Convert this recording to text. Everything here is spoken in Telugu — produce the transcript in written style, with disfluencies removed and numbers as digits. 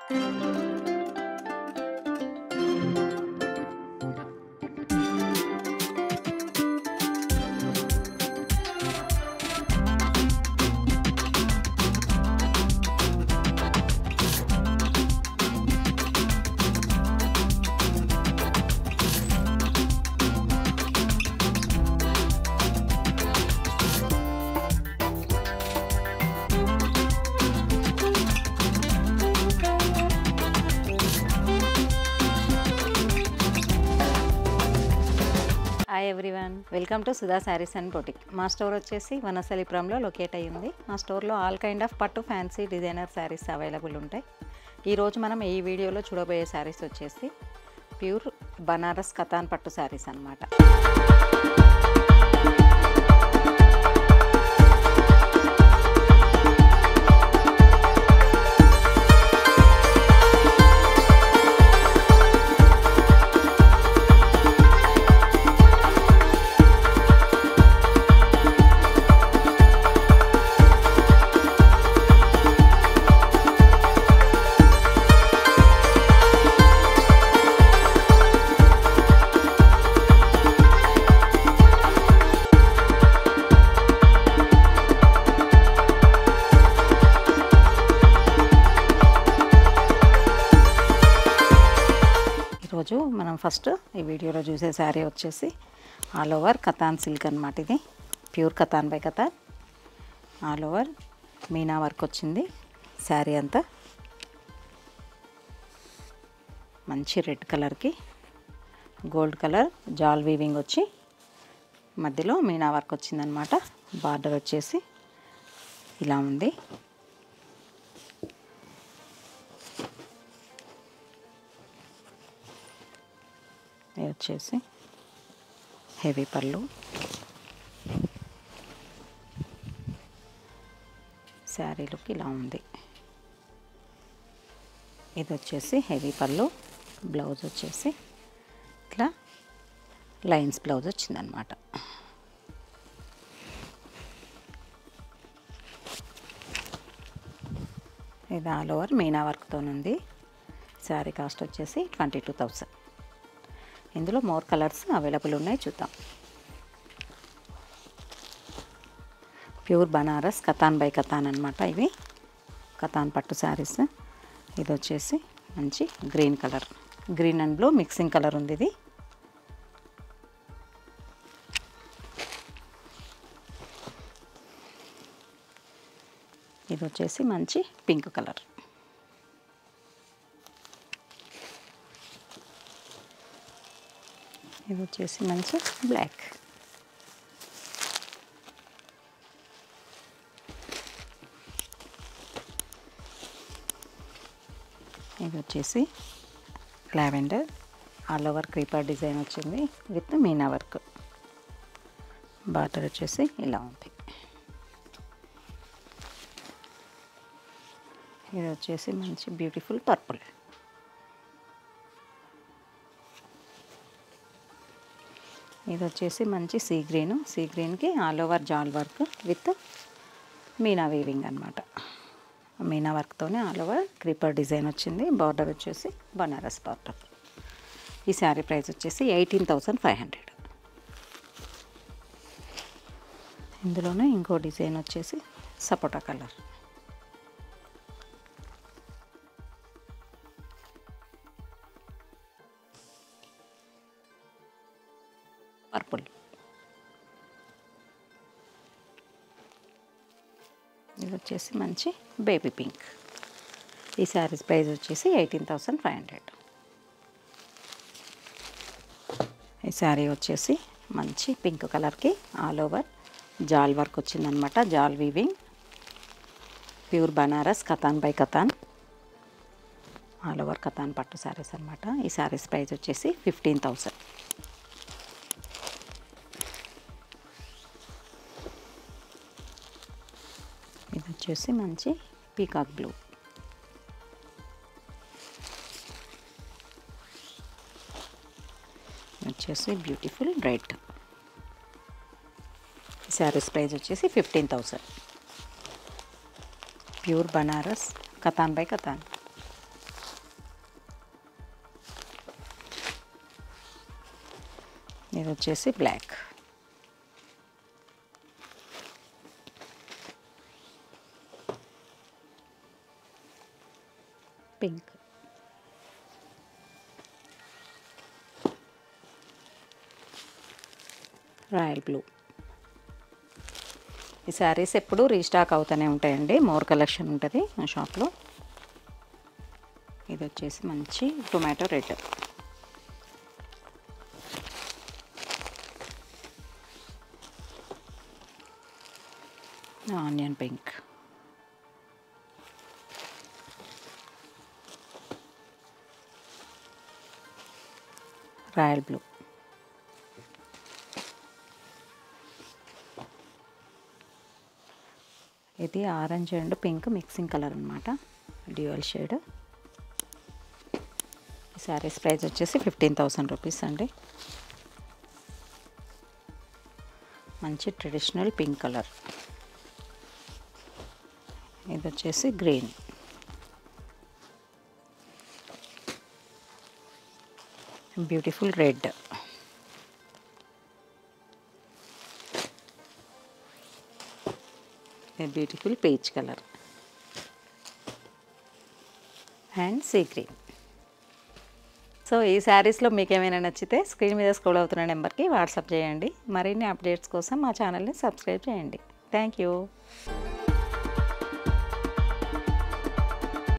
Hi everyone, welcome to Sudha saris and boutique. మా స్టోర్ వచ్చేసి వనస్థలిపురంలో లొకేట్ అయ్యి ఉంది. మా స్టోర్లో ఆల్ కైండ్ ఆఫ్ పట్టు ఫ్యాన్సీ డిజైనర్ శారీస్ అవైలబుల్ ఉంటాయి. ఈరోజు మనం ఈ వీడియోలో చూడబోయే శారీస్ వచ్చేసి ప్యూర్ బనారస్ కతాన్ పట్టు శారీస్ అన్నమాట. ఈరోజు మనం ఫస్ట్ ఈ వీడియోలో చూసే శారీ వచ్చేసి ఆల్ ఓవర్ కతాన్ సిల్క్ అన్నమాట. ఇది ప్యూర్ కతాన్ బై కతాన్, ఆల్ ఓవర్ మీనా వర్క్ వచ్చింది. శారీ అంతా మంచి రెడ్ కలర్కి గోల్డ్ కలర్ జాల్ వీవింగ్ వచ్చి మధ్యలో మీనా వర్క్ వచ్చిందనమాట. బార్డర్ వచ్చేసి ఇలా ఉంది. ఇది వచ్చేసి హెవీ పళ్ళు, శారీ లుక్ ఇలా ఉంది. ఇది వచ్చేసి హెవీ పళ్ళు, బ్లౌజ్ వచ్చేసి ఇట్లా లైన్స్ బ్లౌజ్ వచ్చిందనమాట. ఇది ఆల్ ఓవర్ మీనా వర్క్తో ఉంది. శారీ కాస్ట్ వచ్చేసి 22,000. ఇందులో మోర్ కలర్స్ అవైలబుల్ ఉన్నాయి, చూద్దాం. ప్యూర్ బనారస్ కతాన్ బై కతాన్ అనమాట. ఇవి కతాన్ పట్టు శారీస్. ఇది వచ్చేసి మంచి green colour, green and blue mixing colour ఉంది. ఇది వచ్చేసి మంచి పింక్ కలర్. ఇది వచ్చేసి మంచి బ్లాక్. ఇది వచ్చేసి lavender, all over creeper design వచ్చింది విత్ మీనా వర్క్. బార్డర్ వచ్చేసి ఇలా ఉంది. ఇది వచ్చేసి మంచి బ్యూటిఫుల్ పర్పుల్. ఇది వచ్చేసి మంచి సీ గ్రీన్, సీ గ్రీన్కి ఆల్ ఓవర్ జాల్ వర్క్ విత్ మీనా వీవింగ్ అనమాట. మీనా వర్క్తోనే ఆల్ ఓవర్ క్రీపర్ డిజైన్ వచ్చింది. బార్డర్ వచ్చేసి బనారస్ బార్డర్. ఈ శారీ ప్రైస్ వచ్చేసి 18,500. ఇందులోనే ఇంకో డిజైన్ వచ్చేసి సపోటా కలర్. పర్పుల్. ఇది వచ్చేసి మంచి బేబీ పింక్. ఈ శారీస్ ప్రైస్ వచ్చేసి 18,500. ఈ శారీ వచ్చేసి మంచి పింక్ కలర్కి ఆల్ ఓవర్ జాల్ వర్క్ వచ్చిందనమాట. జాల్ వీవింగ్, ప్యూర్ బనారస్ కతాన్ బై కతాన్, ఆల్ ఓవర్ కతాన్ పట్టు శారీస్ అనమాట. ఈ శారీస్ ప్రైస్ వచ్చేసి 15,000. ఇది వచ్చేసి మంచి పీకాక్ బ్లూ. వచ్చేసి బ్యూటిఫుల్ రెడ్. శారీస్ ప్రైస్ వచ్చేసి 15,000. ప్యూర్ బనారస్ కతాన్ బై కతాన్. ఇది వచ్చేసి బ్లాక్. పింక్. Royal blue. ఈ శారీస్ ఎప్పుడు రీస్టాక్ అవుతూనే ఉంటాయండి. మోర్ కలెక్షన్ ఉంటుంది మా షాప్లో. ఇది వచ్చేసి మంచి tomato red. Onion pink. Royal blue. ఇది orange and pink mixing colour అనమాట, డ్యూయల్ షేడ్. ఈ శారీస్ ప్రైస్ వచ్చేసి 15,000 రూపీస్ అండి. మంచి ట్రెడిషనల్ పింక్ కలర్. ఇది వచ్చేసి green. Beautiful red. Beautiful peach colour and sea green. So ఈ శారీస్లో మీకు ఏమైనా నచ్చితే స్క్రీన్ మీద స్క్రోల్ అవుతున్న నెంబర్కి వాట్సాప్ చేయండి. మరిన్ని అప్డేట్స్ కోసం మా ఛానల్ని సబ్స్క్రైబ్ చేయండి. Thank you.